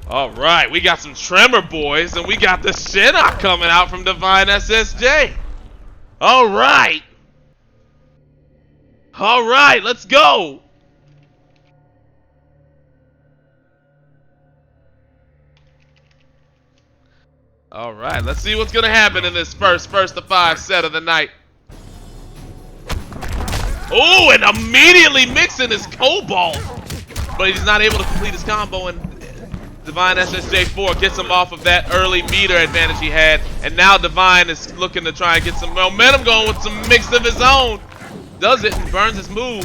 All right, we got some Tremor boys, and we got the Shinnok coming out from DivineSSJ. All right. All right, let's go. All right, let's see what's going to happen in this first to 5 set of the night. Oh, and immediately mixing his Cobalt. But he's not able to complete his combo, and DivineSSJ4 gets him off of that early meter advantage he had. And now Divine is looking to try and get some momentum going with some mix of his own. Does it and burns his move.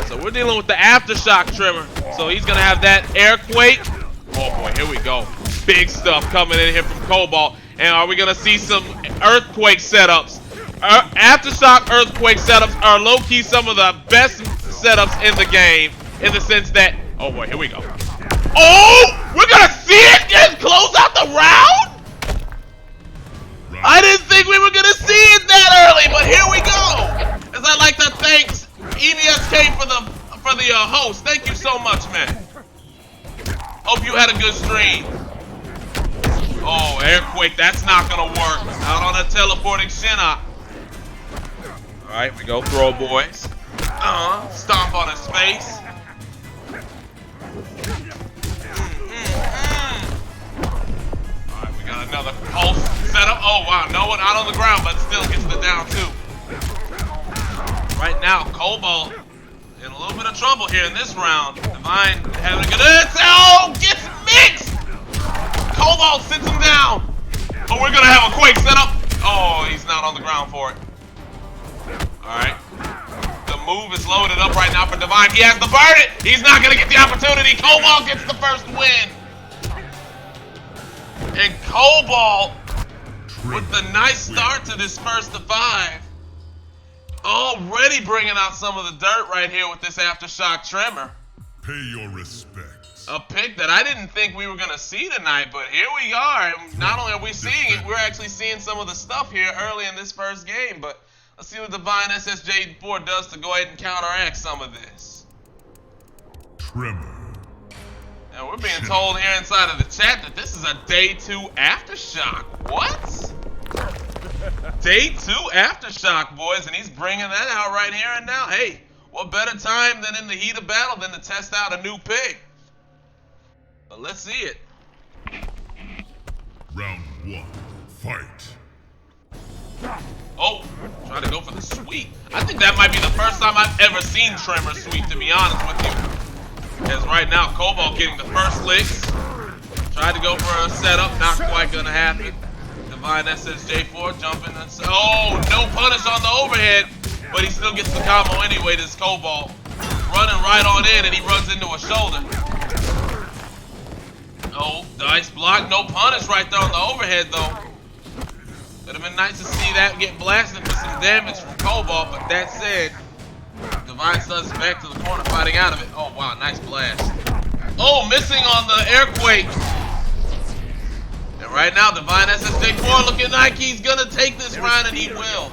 So we're dealing with the Aftershock Tremor. So he's going to have that Airquake. Oh boy, here we go. Big stuff coming in here from Cobalt. And are we going to see some Earthquake setups? Aftershock Earthquake setups are low-key some of the best setups in the game. In the sense that, oh boy, here we go. Oh, we're going to see it and close out the round? I didn't think we were going to see it that early, but here we go. As I'd like to thank EVSK for the host. Thank you so much, man. Hope you had a good stream. Oh, Airquake, that's not going to work. Out on a teleporting Shinnok. All right, we go throw boys. Stomp on his face. Alright, we got another pulse setup. Oh wow, no one out on the ground, but still gets the down two. Right now, Cobalt in a little bit of trouble here in this round. Divine having a good oh, gets mixed! Cobalt sits him down. Oh, we're gonna have a Quake setup. Oh, he's not on the ground for it. Alright. The move is loaded up right now for Divine. He has to burn it. He's not going to get the opportunity. Cobalt gets the first win. And Cobalt, with the nice start to this first to 5, already bringing out some of the dirt right here with this Aftershock Tremor. Pay your respects. A pick that I didn't think we were going to see tonight, but here we are. Not only are we seeing it, we're actually seeing some of the stuff here early in this first game, but let's see what DivineSSJ4 does to go ahead and counteract some of this. Tremor. And we're being told here inside of the chat that this is a day 2 Aftershock. What? Day 2 Aftershock, boys, and he's bringing that out right here and now. Hey, what better time than in the heat of battle than to test out a new pick? But let's see it. Round 1, fight. Oh, trying to go for the sweep. I think that might be the first time I've ever seen Tremor sweep, to be honest with you. As right now, Cobalt getting the first licks. Tried to go for a setup, not quite gonna happen. DivineSSJ4 jumping. Oh, no punish on the overhead, but he still gets the combo anyway, this Cobalt. Running right on in, and he runs into a shoulder. Oh, nice block, no punish right there on the overhead, though. Would have been nice to see that get blasted for some damage from Cobalt, but that said, Divine stuns back to the corner fighting out of it. Oh wow, nice blast. Oh, missing on the Airquake. And right now, DivineSSJ4 looking like he's gonna take this round, and he will.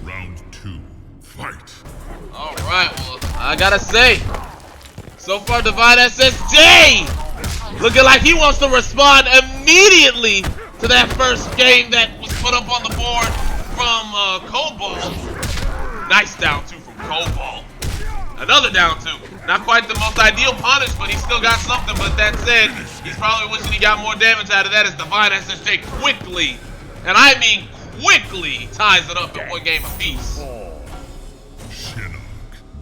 Round 2, fight. Alright, well, I gotta say, so far DivineSSJ looking like he wants to respond immediately to that first game that was put up on the board from Cobalt. Nice down 2 from Cobalt. Another down 2. Not quite the most ideal punish, but he still got something. But that said, he's probably wishing he got more damage out of that as DivineSSJ quickly, and I mean quickly, ties it up in 1 game apiece. Shinnok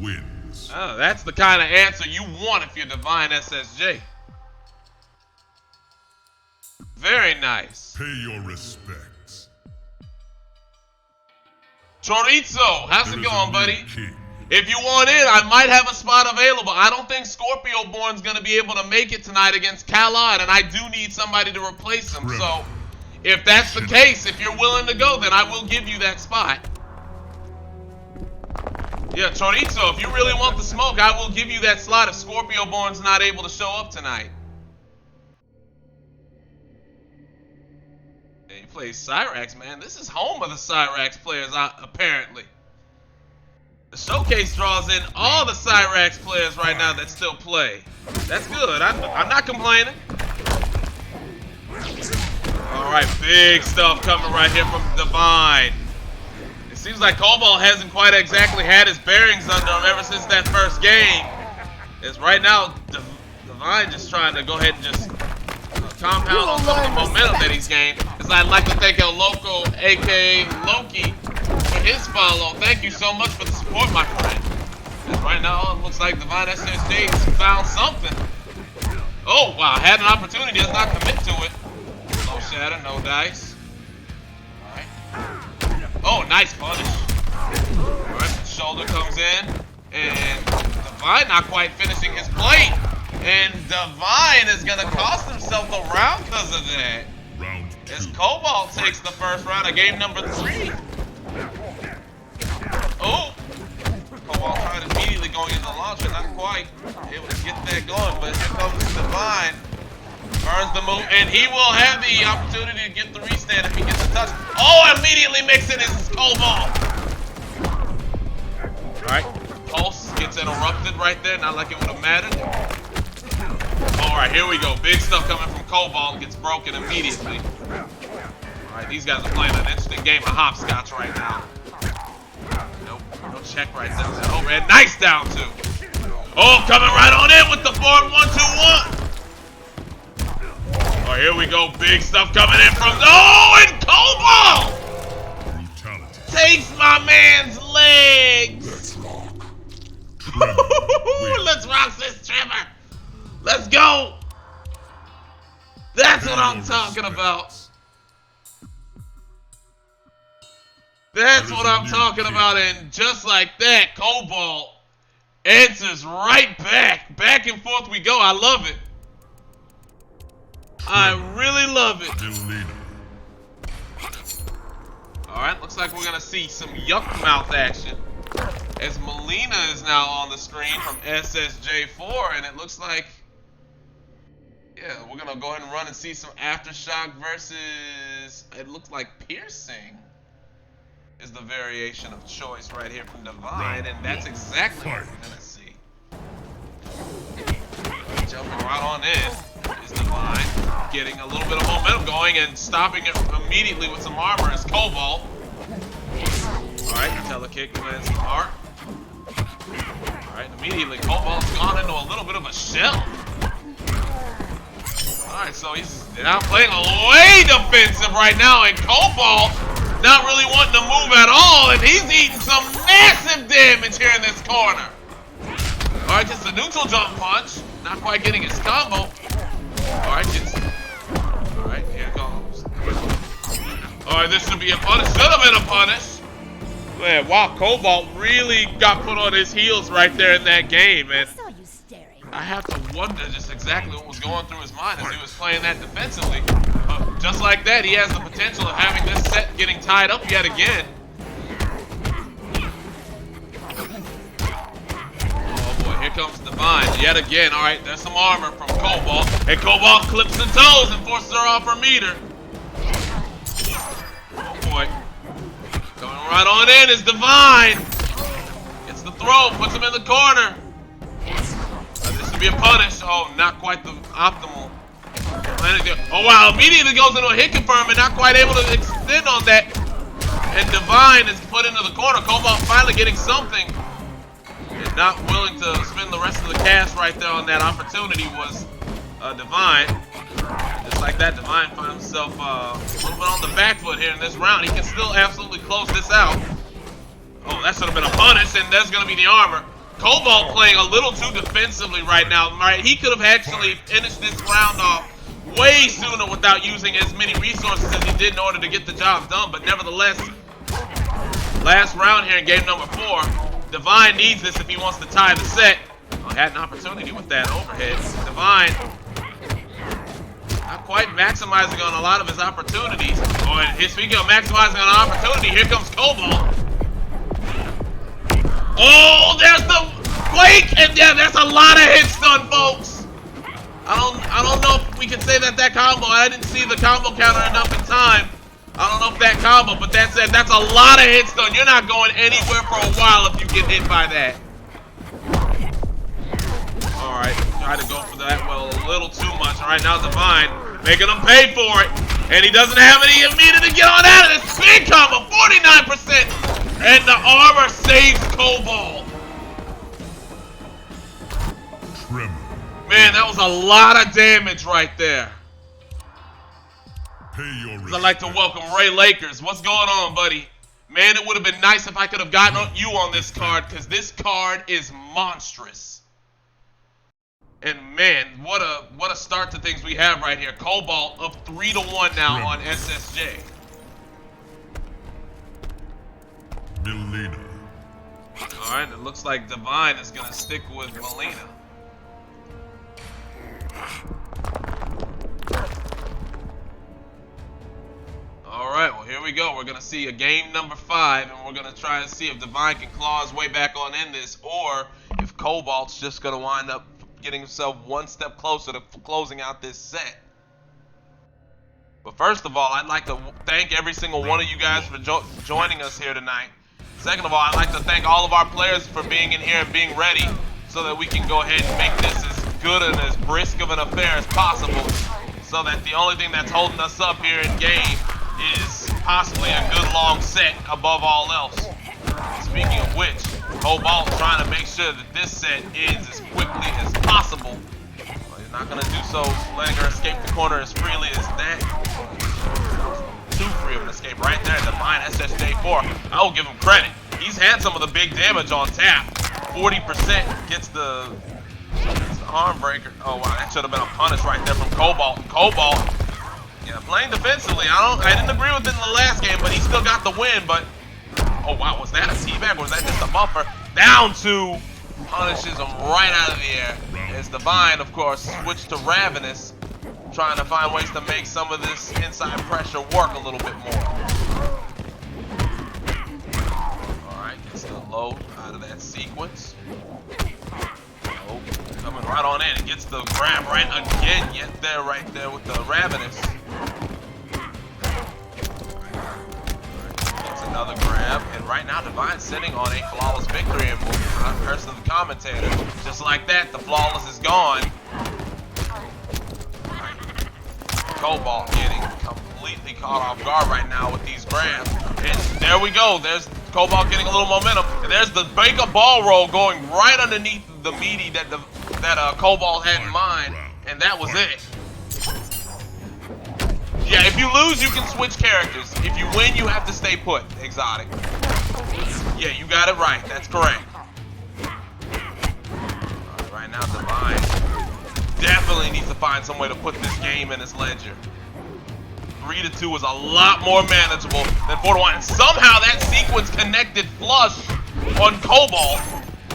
wins. Oh, that's the kind of answer you want if you're DivineSSJ. Very nice. Pay your respects. Chorizo, how's it going, buddy? If you want in, I might have a spot available. I don't think Scorpio-Born's going to be able to make it tonight against Khalad, and I do need somebody to replace him. So, if that's the case, if you're willing to go, then I will give you that spot. Yeah, Chorizo, if you really want the smoke, I will give you that slot if Scorpio-Born's not able to show up tonight. He plays Cyrax, man. This is home of the Cyrax players, apparently. The showcase draws in all the Cyrax players right now that still play. That's good. I'm not complaining. Alright, big stuff coming right here from Divine. It seems like Cobalt hasn't quite exactly had his bearings under him ever since that first game. It's right now, Divine just trying to go ahead and just compound on some of the momentum that he's gained. As I'd like to thank El Loco, aka Loki, for his follow. Thank you so much for the support, my friend. As right now, it looks like DivineSSJ found something. Oh, wow, had an opportunity, does not commit to it. No shatter, no dice. Alright. Oh, nice punish. Alright, the shoulder comes in. And Divine not quite finishing his plate. And Divine is going to cost himself a round because of that. Round 2. As Cobalt takes the first round of game number 3. Oh! Cobalt tried immediately going into the launcher, not quite able to get that going, but here comes Divine. Burns the move, and he will have the opportunity to get the restand if he gets a touch. Oh, immediately mixing his Cobalt! Alright, Pulse gets interrupted right there, not like it would have mattered. Alright, here we go. Big stuff coming from Cobalt, gets broken immediately. Alright, these guys are playing an interesting game of hopscotch right now. Nope, no check right there. That overhead, nice down two. Oh, coming right on in with the forward 1-2-1. Oh, here we go. Big stuff coming in from... Oh, and Cobalt! Brutality. Takes my man's legs. Let's rock this Trevor. Let's go. That's what I'm talking about. That's what I'm talking about. And just like that, Cobalt answers right back. Back and forth we go. I love it. I really love it. Alright, looks like we're going to see some yuck mouth action. As Melina is now on the screen from SSJ4, and it looks like, yeah, we're going to go ahead and run and see some Aftershock versus, it looks like Piercing is the variation of choice right here from Divine, and that's exactly what we're going to see. Jumping right on in is Divine, getting a little bit of momentum going and stopping it immediately with some armor is Cobalt. Alright, telekick lands some arc. Alright, immediately Cobalt's gone into a little bit of a shell. Alright, so he's now playing way defensive right now, and Cobalt not really wanting to move at all, and he's eating some massive damage here in this corner. Alright, just a neutral jump punch. Not quite getting his combo. Alright, alright, here comes. Alright, this should be a punish. Should have been a punish. Man, wow, Cobalt really got put on his heels right there in that game, and I have to wonder just exactly what was going through his mind as he was playing that defensively. Just like that, he has the potential of having this set getting tied up yet again. Oh boy, here comes Divine yet again. All right, there's some armor from Cobalt, and Cobalt clips the toes and forces her off her meter. Oh boy. Coming right on in is Divine. Gets the throw, puts him in the corner. This should be a punish. Oh, not quite the optimal. Oh wow, immediately goes into a hit confirm and not quite able to extend on that. And Divine is put into the corner. Cobalt finally getting something. And not willing to spend the rest of the cash right there on that opportunity was Divine. Just like that, Divine finds himself a little bit on the back foot here in this round. He can still absolutely close this out. Oh, that should have been a punish, and that's going to be the armor. Cobalt playing a little too defensively right now. Right, he could have actually finished this round off way sooner without using as many resources as he did in order to get the job done. But nevertheless, last round here in game number 4, Divine needs this if he wants to tie the set. Oh, had an opportunity with that overhead. Divine not quite maximizing on a lot of his opportunities. Oh, and speaking of maximizing on an opportunity, here comes Cobalt. Oh, there's the quake, and yeah, there's a lot of hits done, folks. I don't know if we can say that combo. I didn't see the combo counter enough in time. I don't know if that combo, but that's it. That's a lot of hits done. You're not going anywhere for a while if you get hit by that. Alright, try to go for that well a little too much. Alright, now Divine making him pay for it. And he doesn't have any immunity to get on out of this. Spin combo, 49%. And the armor saves Cobalt. Man, that was a lot of damage right there. I'd like to welcome Ray Lakers. What's going on, buddy? Man, it would have been nice if I could have gotten you on this card, because this card is monstrous. And man, what a start to things we have right here. Cobalt up 3-1 now on SSJ. Melina. Alright, it looks like Divine is gonna stick with Melina. Alright, well here we go. We're gonna see a game number 5, and we're gonna try and see if Divine can claw his way back on in this, or if Cobalt's just gonna wind up getting himself one step closer to closing out this set. But first of all, I'd like to thank every single one of you guys for joining us here tonight. Second of all, I'd like to thank all of our players for being in here and being ready so that we can go ahead and make this as good and as brisk of an affair as possible, so that the only thing that's holding us up here in game is possibly a good long set above all else. Speaking of which, Cobalt trying to make sure that this set ends as quickly as possible. Well, he's not going to do so letting her escape the corner as freely as that. Too free of an escape right there. DivineSSJ4. I will give him credit. He's had some of the big damage on tap. 40% gets the arm breaker. Oh wow, that should have been a punish right there from Cobalt. Cobalt, yeah, playing defensively. I didn't agree with it in the last game, but he still got the win. But oh wow, was that a teabag or was that just a buffer? Down 2, punishes him right out of the air. As Divine, of course, switched to Ravenous, trying to find ways to make some of this inside pressure work a little bit more. Alright, gets the load out of that sequence. Oh, coming right on in and gets the grab right again, yet there, right there with the Ravenous. Gets another grab, and right now Divine's sitting on a flawless victory, and I'm cursing the commentator. Just like that, the flawless is gone. Cobalt getting completely caught off guard right now with these grabs. And there we go. There's Cobalt getting a little momentum. And there's the Baker ball roll going right underneath the meaty that Cobalt had in mind. And that was it. Yeah, if you lose, you can switch characters. If you win, you have to stay put, Exotic. Yeah, you got it right. That's correct. Right now, Divine definitely needs to find some way to put this game in his ledger. 3-2 is a lot more manageable than 4-1. And somehow that sequence connected flush on Cobalt,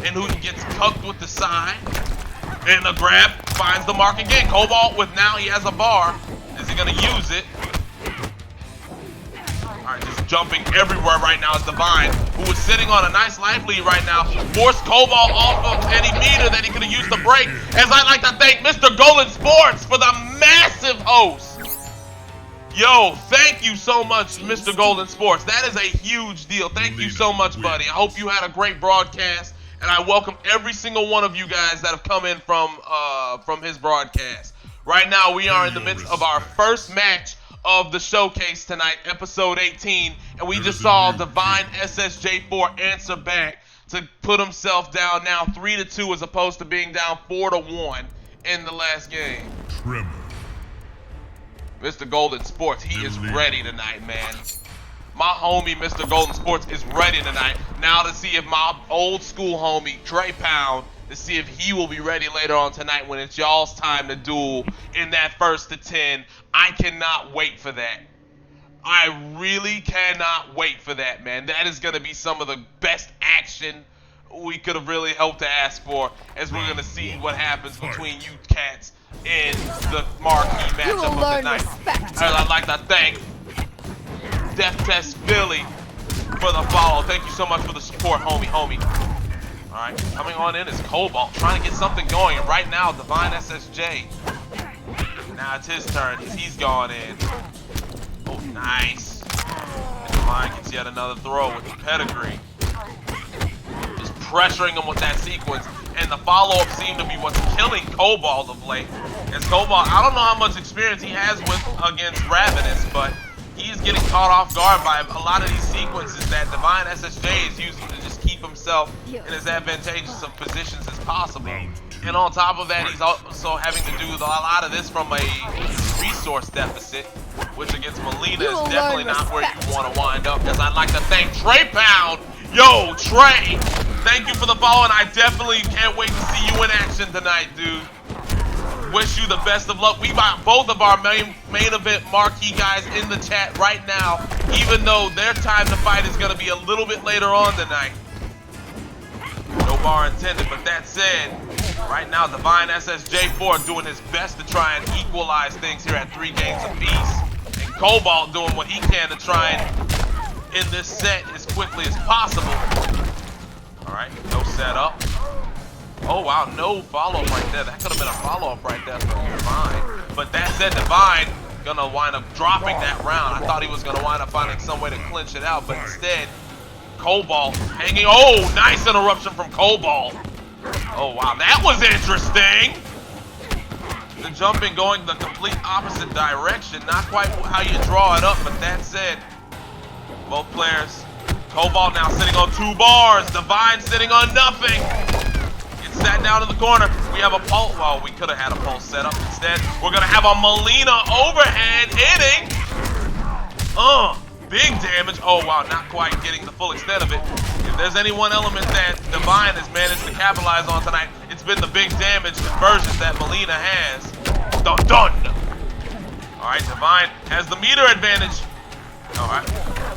and who gets cucked with the side. And the grab finds the mark again. Cobalt with now he has a bar. Is he gonna use it? Alright, just jumping everywhere right now is Divine, who is sitting on a nice life lead right now. Forced Cobalt off of any meter that he could have used to break. As I'd like to thank Mr. Golden Sports for the massive host. Yo, thank you so much, Mr. Golden Sports. That is a huge deal. Thank you so much, buddy. I hope you had a great broadcast, and I welcome every single one of you guys that have come in from his broadcast. Right now, we are in the midst of our first match of the showcase tonight, episode 18, and we just saw DivineSSJ4 answer back to put himself down now 3-2 as opposed to being down 4-1 in the last game. Mr. Golden Sports, he is ready tonight, man. My homie, Mr. Golden Sports, is ready tonight. Now to see if my old school homie, Trey Pound, to see if he will be ready later on tonight when it's y'all's time to duel in that 1st to 10. I cannot wait for that. I really cannot wait for that, man. That is going to be some of the best action we could have really hoped to ask for, as we're going to see what happens between you cats in the marquee matchup of the night. I'd like to thank Death Test Philly for the follow. Thank you so much for the support, homie. Alright, coming on in is Cobalt, trying to get something going. And right now, DivineSSJ. Now it's his turn. He's gone in. Oh, nice. Divine gets yet another throw with the pedigree. Just pressuring him with that sequence. And the follow-up seemed to be what's killing Cobalt of late. As Cobalt, I don't know how much experience he has with against Ravenous, but he's getting caught off guard by a lot of these sequences that DivineSSJ is using to just keep himself in as advantageous of positions as possible. And on top of that, he's also having to do a lot of this from a resource deficit, which against Melina is definitely not where you want to wind up. Because I'd like to thank Trey Pound. Yo, Trey, thank you for the follow, and I definitely can't wait to see you in action tonight, dude. Wish you the best of luck. We got both of our main event marquee guys in the chat right now, even though their time to fight is going to be a little bit later on tonight. No bar intended, but that said, right now DivineSSJ4 doing his best to try and equalize things here at 3 games apiece. And Cobalt doing what he can to try and in this set as quickly as possible. Alright, no setup. Oh wow, no follow-up right there. That could have been a follow-up right there from Divine. But that said, Divine gonna wind up dropping that round. I thought he was gonna wind up finding some way to clinch it out, but instead, Cobalt hanging. Oh, nice interruption from Cobalt. Oh wow, that was interesting. The jumping going the complete opposite direction. Not quite how you draw it up, but that said, both players. Cobalt now sitting on 2 bars. Divine sitting on nothing. Gets sat down in the corner. We have a pulse. Well, we could have had a pulse set up. Instead, we're going to have a Melina overhead hitting. Big damage. Oh, wow. Not quite getting the full extent of it. If there's any one element that Divine has managed to capitalize on tonight, it's been the big damage conversions that Melina has. Dun dun. All right, Divine has the meter advantage. All right.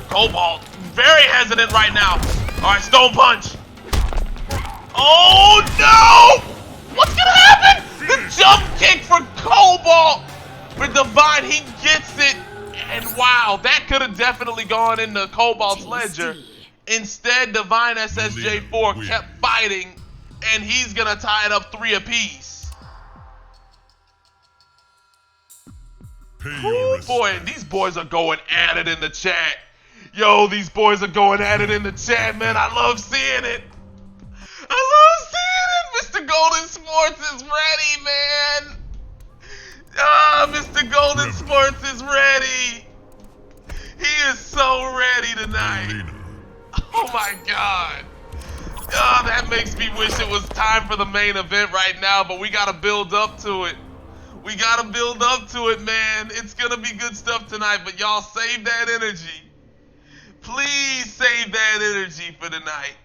Cobalt, very hesitant right now. All right, Stone Punch. Oh, no! What's going to happen? The jump kick for Cobalt. For Divine, he gets it. And wow, that could have definitely gone into Cobalt's ledger. Instead, DivineSSJ4 kept fighting, and he's going to tie it up 3 apiece. Oh boy, these boys are going at it in the chat. Yo, these boys are going at it in the chat, man. I love seeing it. I love seeing it. Mr. Golden Sports is ready, man. Mr. Golden Sports is ready. He is so ready tonight. Oh my God. That makes me wish it was time for the main event right now, but we gotta build up to it. We gotta build up to it, man. It's gonna be good stuff tonight, but y'all save that energy. Please save that energy for tonight.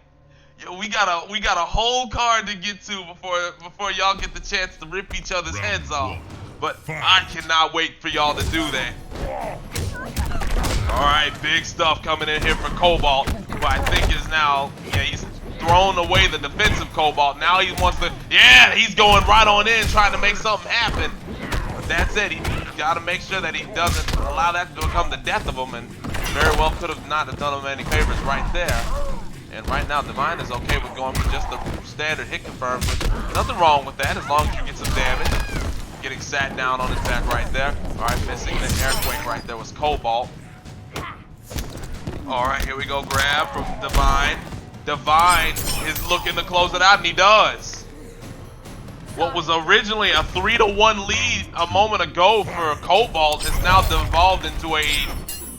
Yo, we got a whole card to get to before y'all get the chance to rip each other's heads off. But I cannot wait for y'all to do that. All right, big stuff coming in here for Cobalt, who I think is now, he's thrown away the defensive Cobalt. Now he wants to, he's going right on in, trying to make something happen. But that's it. He got to make sure that he doesn't allow that to become the death of him, and very well could have not done him any favors right there. And right now, Divine is okay with going for just the standard hit confirms, which nothing wrong with that as long as you get some damage. Getting sat down on his back right there. All right, missing the airquake right there was Cobalt. All right, here we go. Grab from Divine. Divine is looking to close it out, and he does. What was originally a 3-1 lead a moment ago for Cobalt has now devolved into a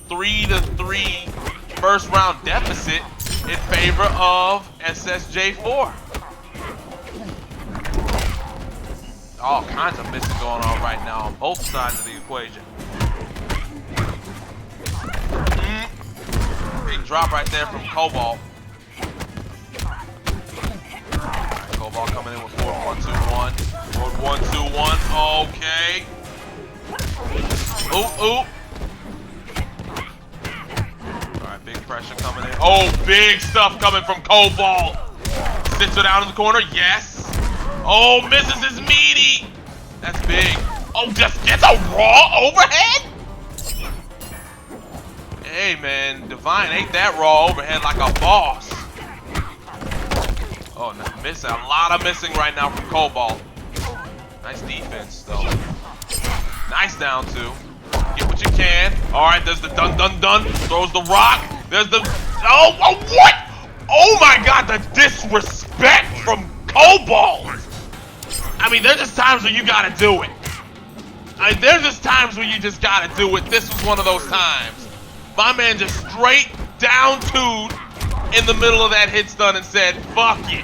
3-3 first round deficit in favor of SSJ4. All kinds of missing going on right now on both sides of the equation. Big drop right there from Cobalt. Right, Cobalt coming in with 4-1-2-1. 4-1-2-1. Okay. All right, big pressure coming in. Oh, big stuff coming from Cobalt. Sits her down in the corner. Yes. Oh, misses his meaty. That's big. Oh, just gets a raw overhead? Hey, man. Divine ate that raw overhead like a boss. Oh, no, missing. A lot of missing right now from Cobalt. Nice defense, though. Nice down two. Get what you can. All right, there's the dun-dun-dun. Throws the rock. There's the, oh, what? Oh my God, the disrespect from Cobalt. I mean, there's just times where you gotta do it. I mean, there's just times where you just gotta do it. This was one of those times. My man just straight down tuned in the middle of that hit stun and said, fuck it.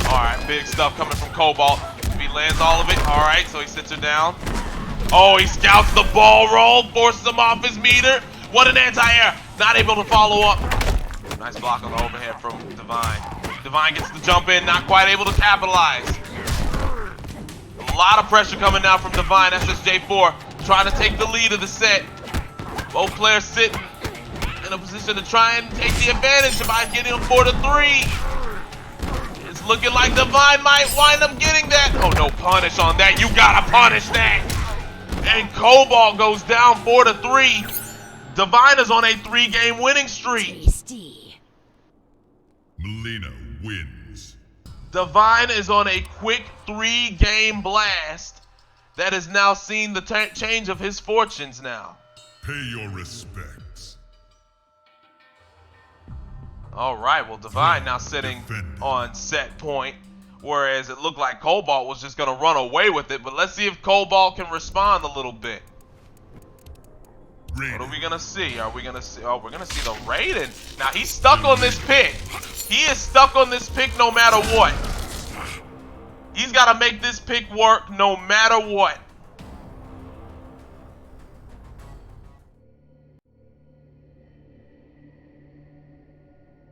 All right, big stuff coming from Cobalt. If he lands all of it, all right, so he sits her down. Oh, he scouts the ball roll, forces him off his meter. What an anti-air, not able to follow up. Nice block on the overhead from Divine. Divine gets the jump in, not quite able to capitalize. A lot of pressure coming now from DivineSSJ4, trying to take the lead of the set. Both players sitting in a position to try and take the advantage by getting them 4-3. It's looking like Divine might wind up getting that. Oh, no punish on that. You gotta punish that. And Cobalt goes down 4-3. Divine is on a 3-game winning streak. Tasty. Melina wins. Divine is on a quick 3-game blast that has now seen the change of his fortunes now. Pay your respects. All right, well, Divine now sitting on set point, whereas it looked like Cobalt was just going to run away with it. But let's see if Cobalt can respond a little bit. What are we going to see? Are we going to see? Oh, we're going to see the Raiden. Now, he's stuck on this pick. He is stuck on this pick no matter what. He's got to make this pick work no matter what.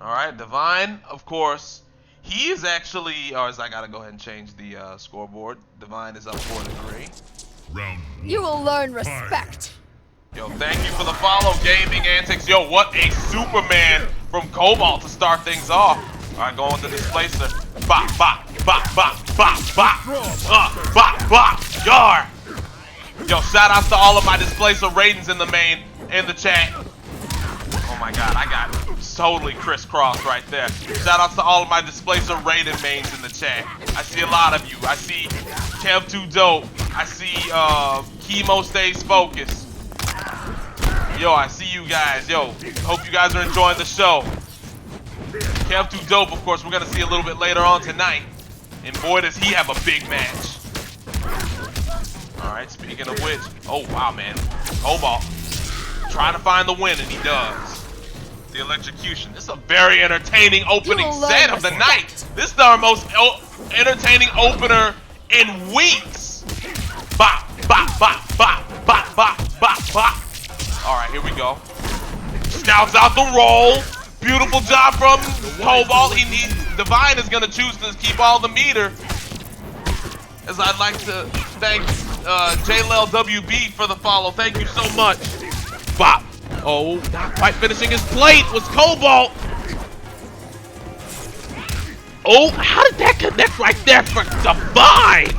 All right, Divine, of course, he is actually, or I gotta go ahead and change the scoreboard. Divine is up 4-3. Round 1. You will learn respect. Yo, thank you for the follow, Gaming Antics. Yo, what a Superman from Cobalt to start things off. All right, going with the displacer. Bop, bop, bop, bop, bop, bop. Bop, bop, yar. Yo, shout outs to all of my displacer Raidens in the chat. Oh my God, I got totally crisscrossed right there. Shout outs to all of my displacer Raiden mains in the chat. I see a lot of you. I see Kev2Dope. I see Chemo Stays Focused. Yo, I see you guys. Yo, hope you guys are enjoying the show. Kev2Dope, of course, we're gonna see a little bit later on tonight. And boy, does he have a big match. All right, speaking of which, oh wow, man, Cobalt trying to find the win, and he does. The electrocution. This is a very entertaining opening set of the night. This is our most entertaining opener in weeks. Bop, bop, bop, bop, bop, bop, bop, bop. All right, here we go. Scouts out the roll. Beautiful job from Cobalt. Divine is gonna choose to keep all the meter. As I'd like to thank JLLWB for the follow. Thank you so much. Bop. Oh, not quite finishing his plate was Cobalt. Oh, how did that connect right there for Divine?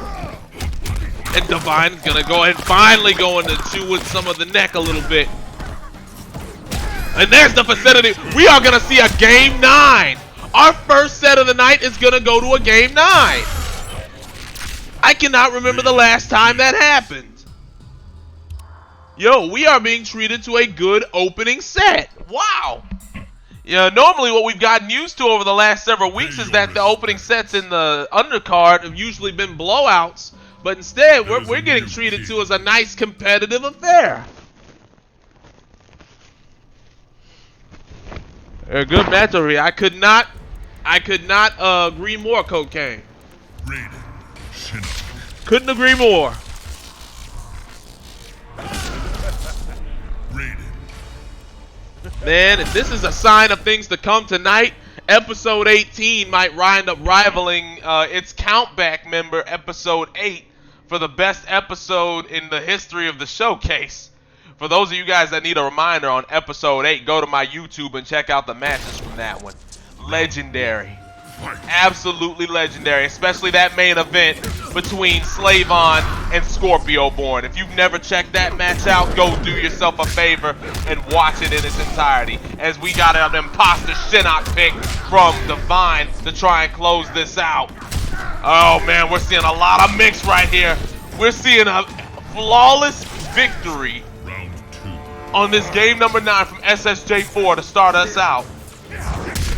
And Divine's gonna go ahead and finally go into chew with some of the neck a little bit. And there's the vicinity. We are gonna see a game 9. Our first set of the night is gonna go to a game 9. I cannot remember the last time that happened. Yo, we are being treated to a good opening set. Wow. Yeah, normally what we've gotten used to over the last several weeks is that the opening sets in the undercard have usually been blowouts. But instead, we're getting treated to as a nice competitive affair. A good battery. I could not agree more, Cocaine. Couldn't agree more. Man, if this is a sign of things to come tonight, episode 18 might wind up rivaling its countback member, episode 8, for the best episode in the history of the showcase. For those of you guys that need a reminder on episode 8, go to my YouTube and check out the matches from that one. Legendary. Absolutely legendary, especially that main event between Slavon and Scorpio-Born. If you've never checked that match out, go do yourself a favor and watch it in its entirety. As we got an imposter Shinnok pick from Divine to try and close this out. Oh man, we're seeing a lot of mix right here. We're seeing a flawless victory on this game number 9 from SSJ4 to start us out.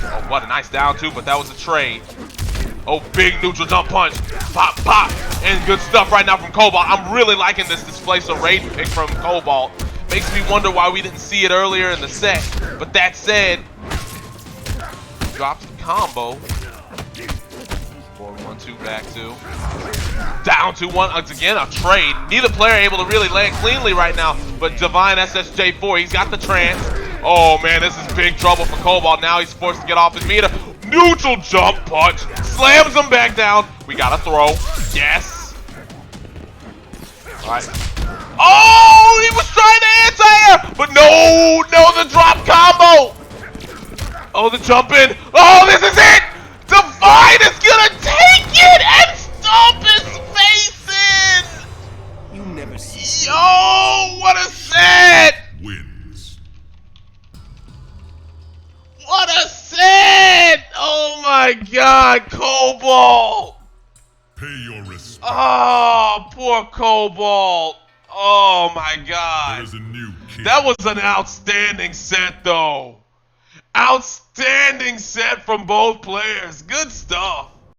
Oh, what a nice down two, but that was a trade. Oh, big neutral jump punch. Pop, pop. And good stuff right now from Cobalt. I'm really liking this displace of Raiden pick from Cobalt. Makes me wonder why we didn't see it earlier in the set. But that said, drops the combo. 4-1-2 back two. Down to 1. Again, a trade. Neither player able to really land cleanly right now. But DivineSSJ4, he's got the trance. Oh man, this is big trouble for Cobalt. Now he's forced to get off his meter. Neutral jump punch. Slams him back down. We got to throw. Yes. All right. Oh, he was trying to anti-air. But no, the drop combo. Oh, the jump in. Oh, this is it. Divine is going to take it and stomp his face in. You never see. Yo, what a set. Wins. What a set! Oh my god, Cobalt! Pay your respect. Oh, poor Cobalt. Oh my god. There is a new king. That was an outstanding set though. Outstanding set from both players. Good stuff.